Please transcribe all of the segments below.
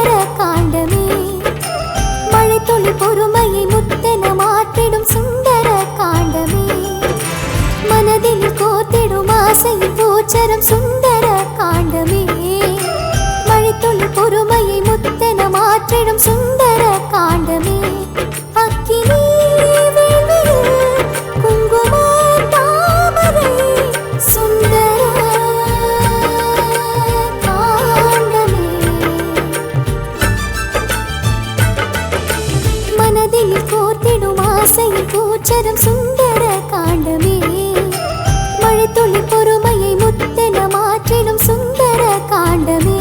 சுந்தர காண்டமே மழை துளி பொறுமையை முத்தென மாற்றிடும் சுந்தர காண்டமே மனதில் கோத்திடும் ஆசையின் பூச்சரம் சுந்தர காண்டமே மழை துளி பொறுமையை முத்தென மாற்றிடும் சுந்தர காண்டமே அக்கினி குங்கும தாமரை சுந்தர காண்டமே மனதில் கோத்திடும் ஆசையின் பூச்சரம் சுந்தர காண்டமே மழை துளி பொறுமையை முத்தென மாற்றிடும் சுந்தர காண்டமே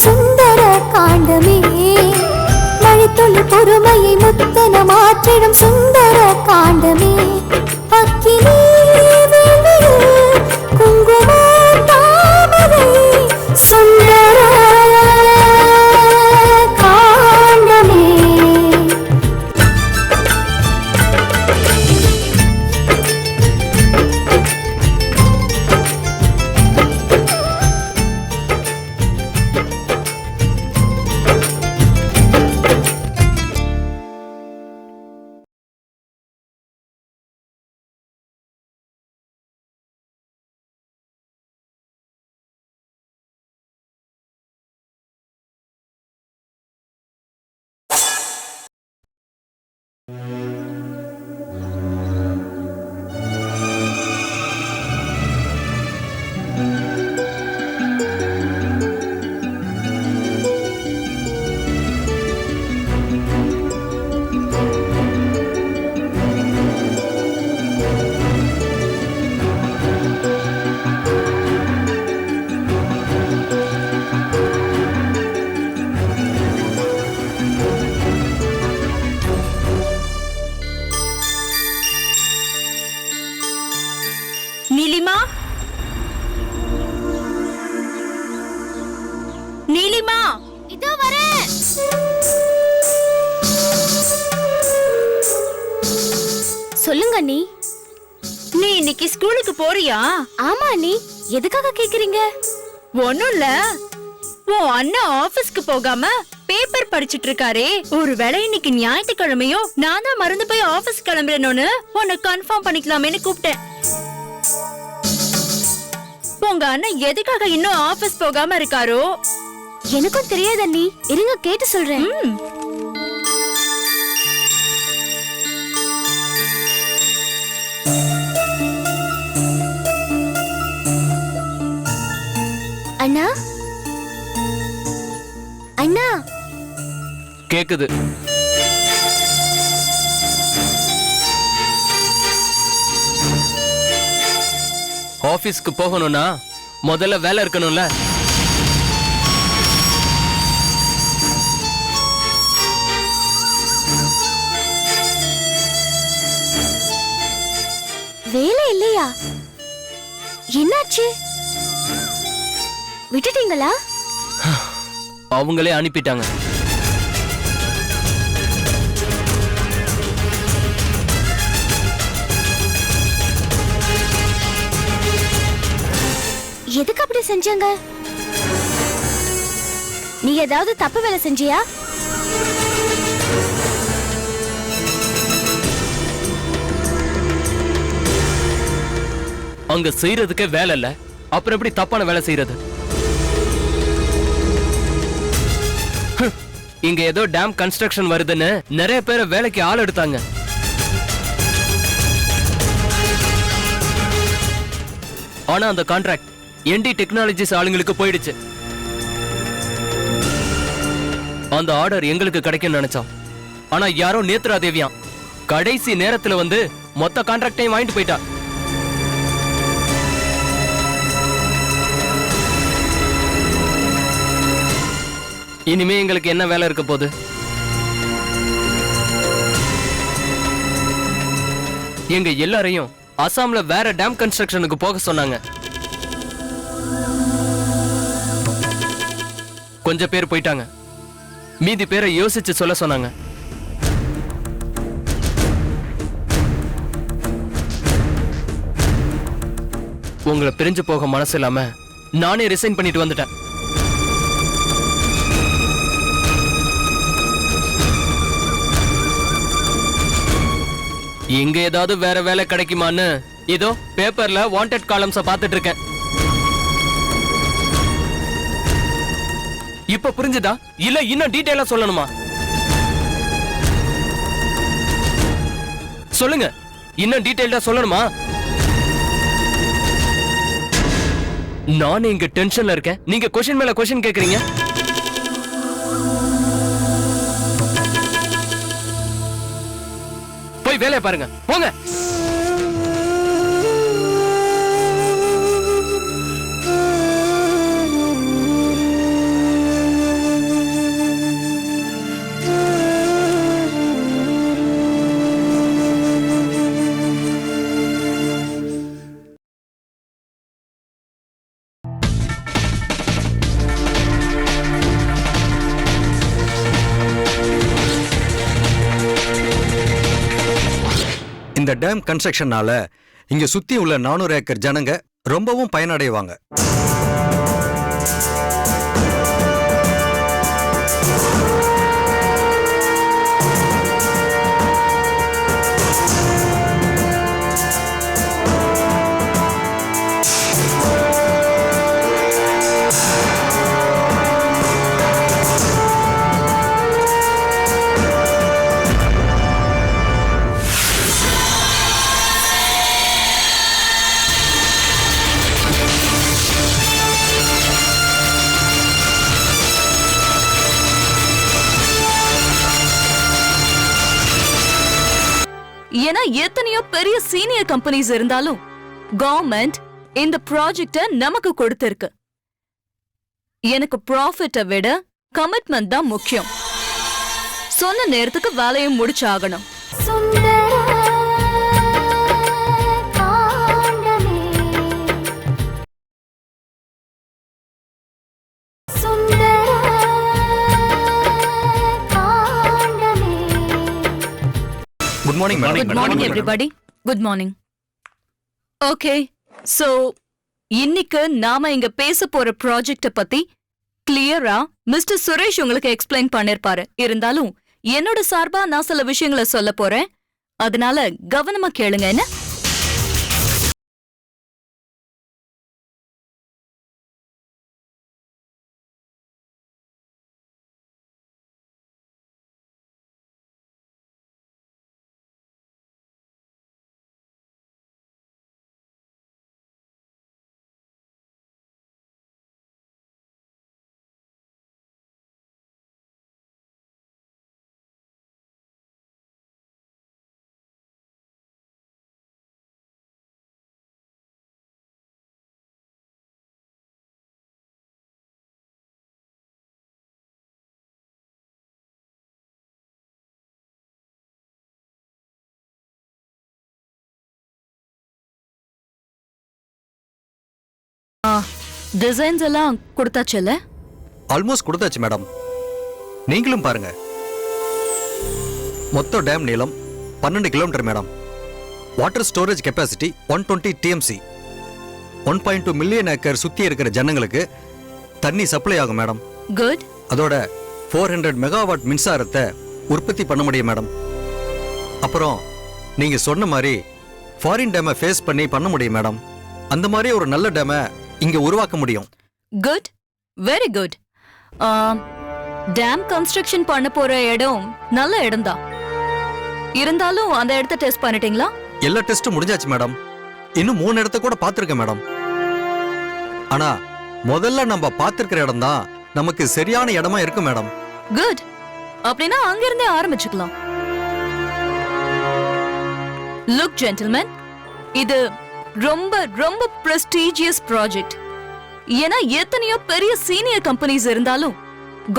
சுந்தர காண்டமே மழை துளி பொறுமையை முத்தென மாற்றிடும் சுந்தர காண்டமே அக்கினி குங்கும தாமரை சுந்தர காண்டமே நீலிமா நீலிமா இதோ வரேன். சொல்லுங்க அண்ணி. நீ இன்னைக்கு ஸ்கூலுக்கு போறியா? ஆமா அண்ணி. எதுக்காக கேக்குறீங்க? ஒண்ணும் இல்ல, உன் அண்ணன் ஆபீஸ்க்கு போகாம பேப்பர் படிச்சிட்டு இருக்காரே, ஒருவேளை இன்னைக்கு ஞாயிற்றுக்கிழமையோ நான் தான் மறந்து போய் ஆபீஸ் கிளம்புறேன்னு உன்னை கன்ஃபார்ம் பண்ணிக்கலாமேன்னு கூப்பிட்டேன். உங்க அண்ணன் எதுக்காக இன்னும் ஆபீஸ் போகாம இருக்காரோ? எனக்கும் தெரியாது அண்ணி. இருங்க கேட்டு சொல்றேன். அண்ணா அண்ணா கேக்குது. ஆபீஸ்க்கு போகணும்னா முதல்ல வேலை இருக்கணும்ல. வேலை இல்லையா? என்னாச்சு? விட்டுட்டீங்களா? அவங்களே அனுப்பிட்டாங்க. எதுக்கு அப்படி செஞ்சாங்க? நீ ஏதாவது தப்பு வேலை செஞ்சியா? அங்க செய்யறதுக்கே வேலை இல்ல, அப்புறம் எப்படி தப்பான வேலை செய்யறது? இங்க ஏதோ டேம் கன்ஸ்ட்ரக்ஷன் வருதுன்னு நிறைய பேரை வேலைக்கு ஆள் எடுத்தாங்க. ஆனா அந்த கான்ட்ராக்ட் என்டி டெக்னாலஜிஸ் ஆளுங்களுக்கு போயிடுச்சு. அந்த ஆர்டர் எங்களுக்கு கிடைக்கும் நினைச்சோம். ஆனா யாரோ நேத்ரா தேவியா கடைசி நேரத்துல வந்து மொத்த கான்ட்ராக்டையும் வாங்கிட்டு போயிட்டா. இனிமே எங்களுக்கு என்ன வேலை இருக்க போகுது? எங்க எல்லாரையும் அசாம்ல வேற டேம் கன்ஸ்ட்ரக்ஷனுக்கு போக சொன்னாங்க. கொஞ்சம் பேர் போயிட்டாங்க, மீதி பேரை யோசிச்சு சொல்ல சொன்னாங்க. உங்களை பிரிஞ்சு போக மனசு இல்லாம நானே ரிசைன் பண்ணிட்டு வந்துட்டேன். இங்க ஏதாவது வேற வேலை கிடைக்குமான்னு இதோ பேப்பர்ல வாண்டட் காலம்ஸ பாத்துட்டு இருக்கேன். இப்ப புரிஞ்சுதா இல்ல இன்னும் டீடைலா சொல்லணுமா? சொல்லுங்க, இன்னும் டீடைலா சொல்லணுமா? நான் இங்க டென்ஷன்ல இருக்கேன், நீங்க क्वेश्चन மேல क्वेश्चन கேக்குறீங்க. போய் வேலைய பாருங்க, போங்க. இந்த டேம் கன்ஸ்ட்ரக்ஷனால இங்க சுத்தி உள்ள 400 ஏக்கர் ஜனங்க ரொம்பவும் பயனடைவாங்க. ஏன்னா எத்தனையோ பெரிய சீனியர் கம்பெனிஸ் இருந்தாலும் கவர்மெண்ட் இந்த ப்ராஜெக்ட நமக்கு கொடுத்திருக்கு. எனக்கு ப்ராஃபிட்டை விட கமிட்மெண்ட் தான் முக்கியம். சொன்ன நேரத்துக்கு வேலையும் முடிச்சாகணும். சுந்தர காண்டமே சுந்தர காண்டமே. Good morning madam. Good morning everybody. Good morning. Okay, so இன்னைக்கு நாம இங்க பேச போற ப்ராஜெக்ட பத்தி கிளியரா மிஸ்டர் சுரேஷ் உங்களுக்கு எக்ஸ்பிளைன் பண்ணிருப்பாரு. இருந்தாலும் என்னோட சார்பா நான் சில விஷயங்களை சொல்ல போறேன், அதனால கவனமா கேளுங்க. என்ன? டிசைன்ஸ் எல்லாம் கொடுத்தாச்சுல்ல? ஆல்மோஸ்ட் கொடுத்தாச்சு மேடம். நீங்களும் பாருங்க. மொத்த டேம் நீளம் 12 kilometre madam. Water storage capacity 120 TMC. 1.2 million acre சுத்தி இருக்கிற ஜனங்களுக்கு தண்ணி சப்ளை ஆகும் மேடம். குட். அதோட 400 மெகாவாட் மின்சாரத்தை உற்பத்தி பண்ண முடியும் மேடம். அப்புறம் நீங்க சொன்ன மாதிரி ஃபாரின் டேமை ஃபேஸ் பண்ணி பண்ண முடியும் மேடம். அந்த மாதிரி ஒரு நல்ல டேமை இங்க உருவாக்க முடியும். Good, very good. Dam construction பண்ண போற இடம் நல்ல இடம் தான். இருந்தாலும் அந்த இடத்த டெஸ்ட் பண்ணிட்டீங்களா? எல்லா டெஸ்டும் முடிஞ்சாச்சு மேடம். இன்னும் 3 இடத்த கூட பார்த்திருக்கேன் மேடம். ஆனா முதல்ல நம்ம பார்த்திருக்கிற இடம் தான் நமக்கு சரியான இடமா இருக்கு மேடம். குட். அப்படின்னா அங்கிருந்தே ஆரம்பிச்சுக்கலாம். லுக் ஜென்டில்மேன், இது ரொம்ப ரொம்ப பிரஸ்டீஜியஸ் ப்ராஜெக்ட். ஏன்னா எத்தனையோ பெரிய சீனியர் கம்பெனிஸ் இருந்தாலும்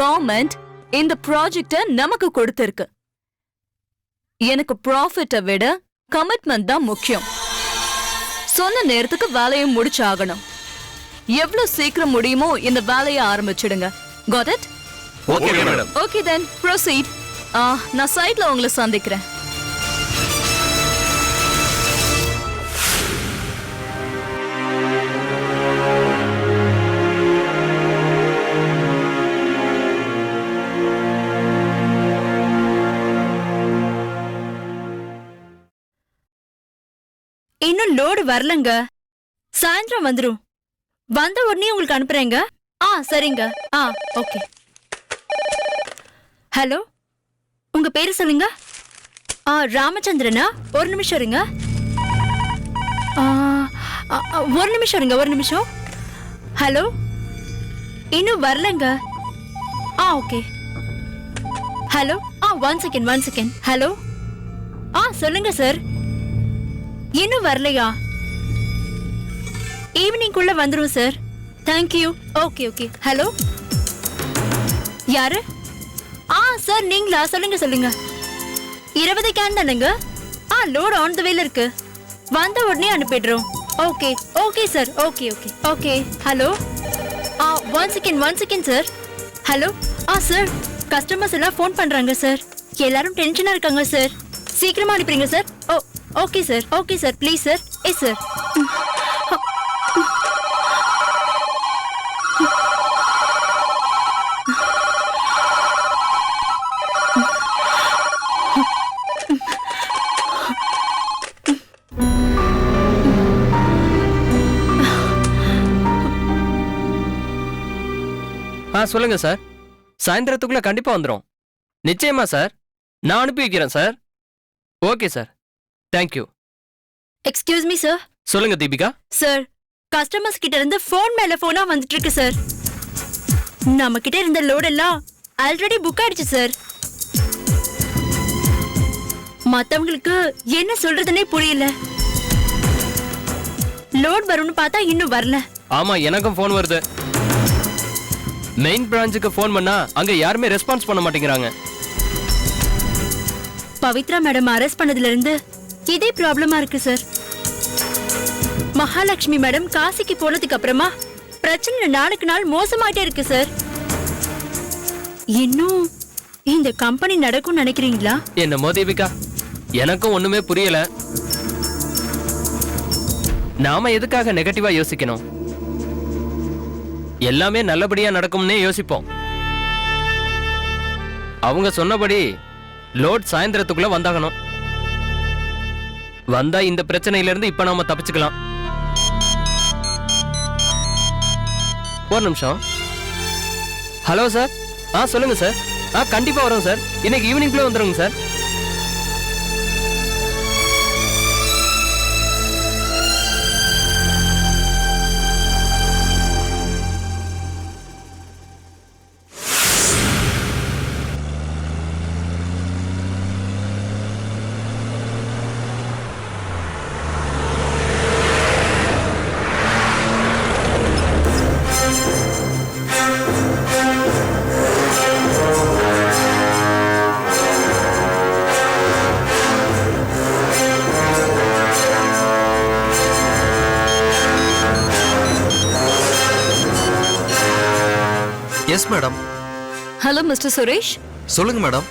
கவர்மெண்ட் இந்த ப்ராஜெக்ட நமக்கு கொடுத்திருக்கு. எனக்கு ப்ராஃபிட்டை விட கமிட்மெண்ட் தான் முக்கியம். சொன்ன நேரத்துக்கு வேலையை முடிச்சாகணும். எவ்வளவு சீக்கிரம் முடியுமோ இந்த வேலையை ஆரம்பிச்சிடுங்க. Got it? Okay madam. Okay then, proceed. நான் சைட்ல உங்களை சந்திக்கிறேன். இன்னும் லோடு வரலங்க. சாயந்தரம் வந்துரும். வந்த உடனே உங்களுக்கு அனுப்புறேங்க. சரிங்க. ஓகே. ஹலோ, உங்க பேரு சொல்லுங்க. ராமச்சந்திரனா? ஒரு நிமிஷம் இருங்க. ஒரு நிமிஷம் இருங்க, ஒரு நிமிஷம். ஹலோ, இன்னும் வரலங்க. ஓகே. Hello, 1 second. ஹலோ, சொல்லுங்க சார். இன்னும் வரலையா? ஈவினிங்குள்ள வந்துரும் சார். தேங்க்யூ. ஓகே. ஹலோ, யாரு? சார் நீங்களா? சொல்லுங்க. 20 கேன் தானுங்க. லோட் ஆன் த வேல இருக்கு. வந்த உடனே அனுப்பிடுறோம். Okay sir. Okay. Hello, 1 second sir. Hello, sir, customers எல்லாம் ஃபோன் பண்றாங்க சார். எல்லாரும் டென்ஷனா இருக்காங்க சார். சீக்கிரமா அனுப்புறீங்க sir. Okay sir. Please sir. Yes sir. சொல்லுங்க சார். சாயந்தரத்துக்குள்ள கண்டிப்பா வந்துடும். நிச்சயமா சார். நான் அனுப்பி வைக்கிறேன் sir. Okay sir. Thank you. Excuse me sir. சொல்லுங்க தீபிகா. சார், கஸ்டமர்ஸ் கிட்ட இருந்து ஃபோன் மேல ஃபோனா வந்துட்டு இருக்கு சார். நம்ம கிட்ட இருந்த லோட் எல்லாம் ஆல்ரெடி புக் ஆயிடுச்சு சார். மத்தவங்களுக்கு என்ன சொல்றதுன்னே புரியல. லோட் வரும்னு பார்த்தா இன்னும் வரல. ஆமா, எனக்கும் ஃபோன் வருது. மெயின் பிரான்ச்சுக்கு ஃபோன் பண்ணா அங்க யாருமே ரெஸ்பான்ஸ் பண்ண மாட்டேங்கிறாங்க. பவித்ரா மேடம் அரெஸ்ட் பண்ணதுல இருந்து இதே ப்ராப்ளமா இருக்கு சார். மகாலட்சுமி மேடம் காசிக்கு போனதுக்கு அப்புறமா பிரச்சனை நாளுக்கு நாள் மோசமாயிட்டே இருக்கு சார். இன்னும் இந்த கம்பெனி நடக்கும் நினைக்கிறீங்களா? என்னமோ தீபிகா, எனக்கும் ஒண்ணுமே புரியல. நாம எதுக்காக நெகட்டிவா யோசிக்கணும்? எல்லாமே நல்லபடியா நடக்கும்னே யோசிப்போம். அவங்க சொன்னபடி லோட் சாயந்தரத்துக்குள்ள வந்தாகணும். வந்தா இந்த பிரச்சனையில இருந்து இப்ப நாம தப்பிச்சுக்கலாம். ஒரு நிமிஷம். Hello sir. சொல்லுங்க சார். கண்டிப்பா வரும் சார். இன்னைக்கு ஈவினிங்குள்ள வந்துருங்க sir. Yes madam. Hello mister Suresh. சொல்லுங்க மேடம்.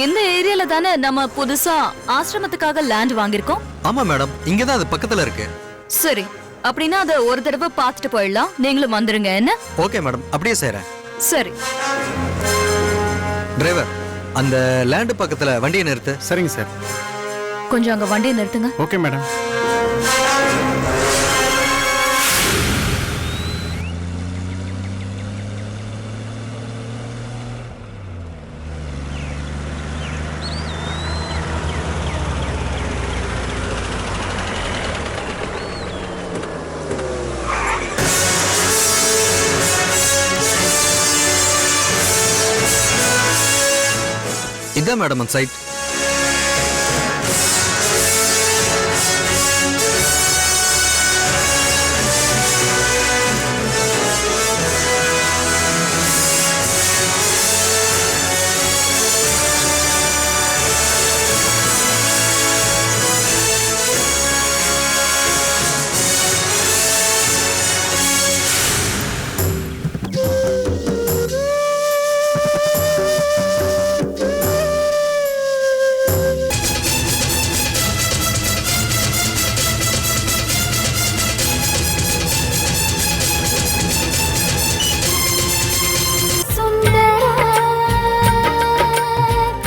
இந்த ஏரியால தானே நம்ம புதுசா ஆசிரமத்துக்காக லேண்ட் வாங்கியிருக்கோம்? ஆமா மேடம், இங்கதான் அது பக்கத்துல இருக்கு. சரி, அப்படின்னா அதை ஒரு தடவை பார்த்துட்டு போயிடலாம். நீங்களும் வந்துருங்க. என்ன? ஓகே மேடம், அப்படியே செய்றேன். சரி. டிரைவர், அந்த லேண்ட் பக்கத்துல வண்டியை நிறுத்து. சரிங்க சார். கொஞ்சம் அங்க வண்டியை நிறுத்துங்க. Okay madam. இதான் மேடம் அந்த சைட். சுந்தர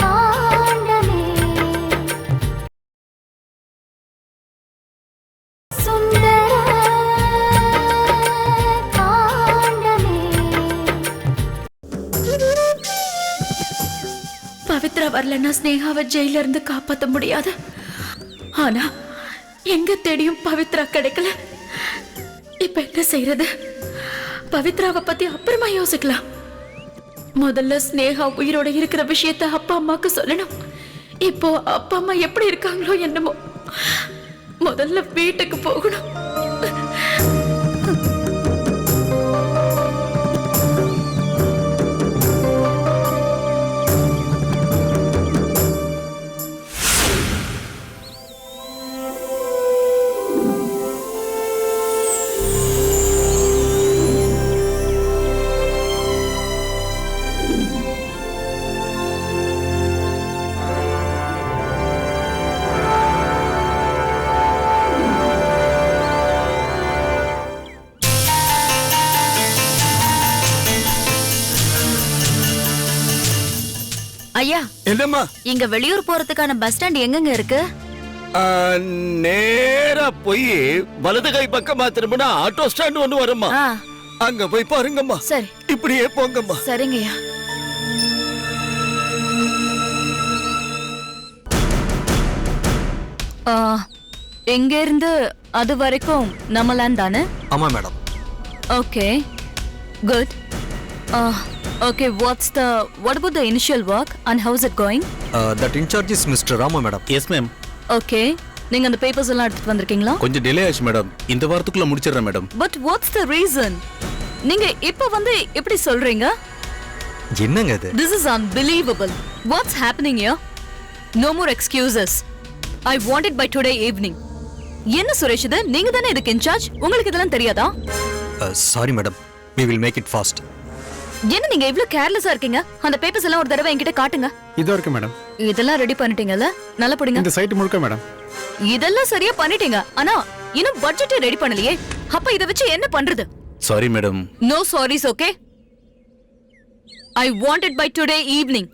காண்டமே சுந்தர காண்டமே பவித்ரா வரலன்னா ஸ்னேகாவை ஜெயில இருந்து காப்பாத்த முடியாது. ஆனா எங்க தேடியும் பவித்ரா கிடைக்கல. இப்ப என்ன செய்யறது? பவித்ராவை பத்தி அப்புறமா யோசிக்கலாம். முதல்ல ஸ்னேகா உயிரோட இருக்கிற விஷயத்த அப்பா அம்மாக்கு சொல்லணும். இப்போ அப்பா அம்மா எப்படி இருக்காங்களோ என்னமோ. முதல்ல வீட்டுக்கு போகணும். ஐயா, என்னம்மா? இங்க வெளியூர் போறதுக்கான பஸ் ஸ்டாண்ட் எங்கங்க இருக்கு? நேரா போய் வலது கை பக்கமா திரும்பினா ஆட்டோ ஸ்டாண்ட் ஒண்ணு வரும்மா. ஆ, அங்க போய் பாருங்கம்மா. சரி இப்படியே போங்கம்மா. சரிங்கய்யா. எங்க இருந்து அது வரைக்கும் நம்ம லேண்ட் தானே? ஆமா madam. Okay, good. Okay, what about the initial work and how's it going? That in charge is Mr. Rama madam. Yes ma'am. Okay, நீங்க அந்த பேப்பர்ஸ் எல்லாம் எடுத்துட்டு வந்திருக்கீங்களா? கொஞ்சம் டிலே ஆச்சு மேடம். இந்த வாரத்துக்குள்ள முடிச்சிடுறேன் madam. But what's the reason? நீங்க இப்ப வந்து எப்படி சொல்றீங்க? என்னங்க இது? This is unbelievable. What's happening here? No more excuses. I want it by today evening. என்ன சுரேஷ் இது? நீங்க தானே இதுக்கு இன்சார்ஜ். உங்களுக்கு இதெல்லாம் தெரியாதா? Sorry madam. We will make it fast. என்ன நீங்க இவ்ளோ கேர்லெஸ்ஸா இருக்கீங்க? அந்த பேப்பர்ஸ் எல்லாம் ஒரு தடவை என்கிட்ட காட்டுங்க. இதோ இருக்கு மேடம். இதெல்லாம் ரெடி பண்ணிட்டீங்கல்ல? நல்லா படிங்க. இந்த சைட் முழுக்க மேடம். இதெல்லாம் சரியா பண்ணிட்டீங்க. ஆனா இன்னும் பட்ஜெட் ரெடி பண்ணலையே. அப்ப இத வச்சு என்ன பண்றது? Sorry madam. No sorries, okay? I want it by today evening.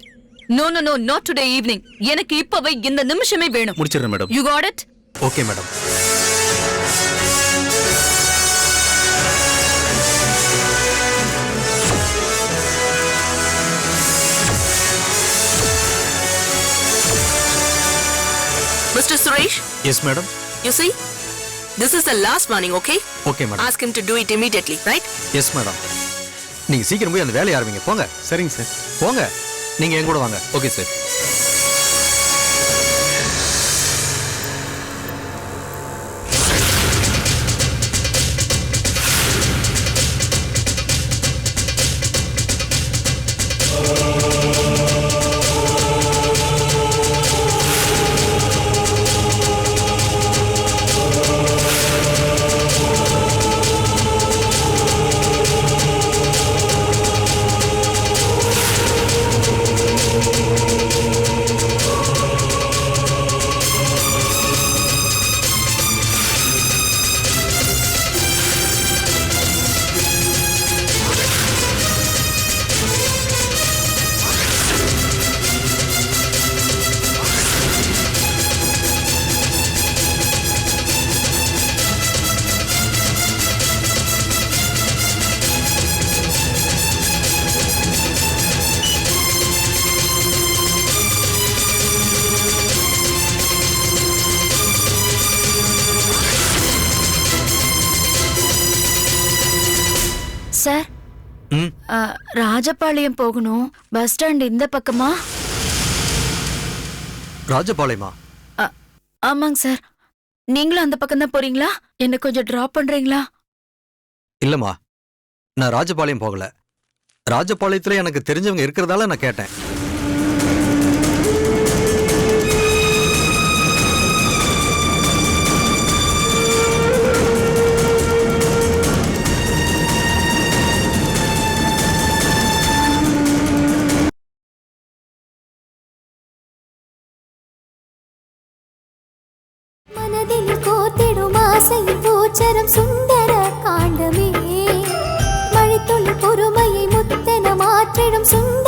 No, not today evening. எனக்கு இப்பவே இந்த நிமிஷமே வேணும். முடிச்சிடுறேன் madam. You got it? Okay madam. Mr. Suresh, Yes madam. you see, this is the last warning, okay? Okay madam. Ask him to do it immediately, right? Yes madam. நீங்க சீக்கிரம் போய் அந்த வேலையை ஆரம்பிங்க. போங்க. சரிங்க சார். போங்க. நீங்க என் கூட வாங்க. Okay sir. சார், ராஜபாளையம் போகணும். பஸ் ஸ்டாண்ட் இந்த பக்கமா? ராஜபாளையமா? ஆமாங்க சார். நீங்களும் அந்த பக்கம் தான் போறீங்களா? என்ன கொஞ்சம் டிராப் பண்றீங்களா? இல்லம்மா, நான் ராஜபாளையம் போகல. ராஜபாளையத்துல எனக்கு தெரிஞ்சவங்க இருக்கிறதால நான் கேட்டேன். மனதில் கோத்திடும் ஆசையின் பூச்சரம் சுந்தர காண்டமே மழைத்துளி பொறுமையை முத்தென மாற்றிடும் சுந்தர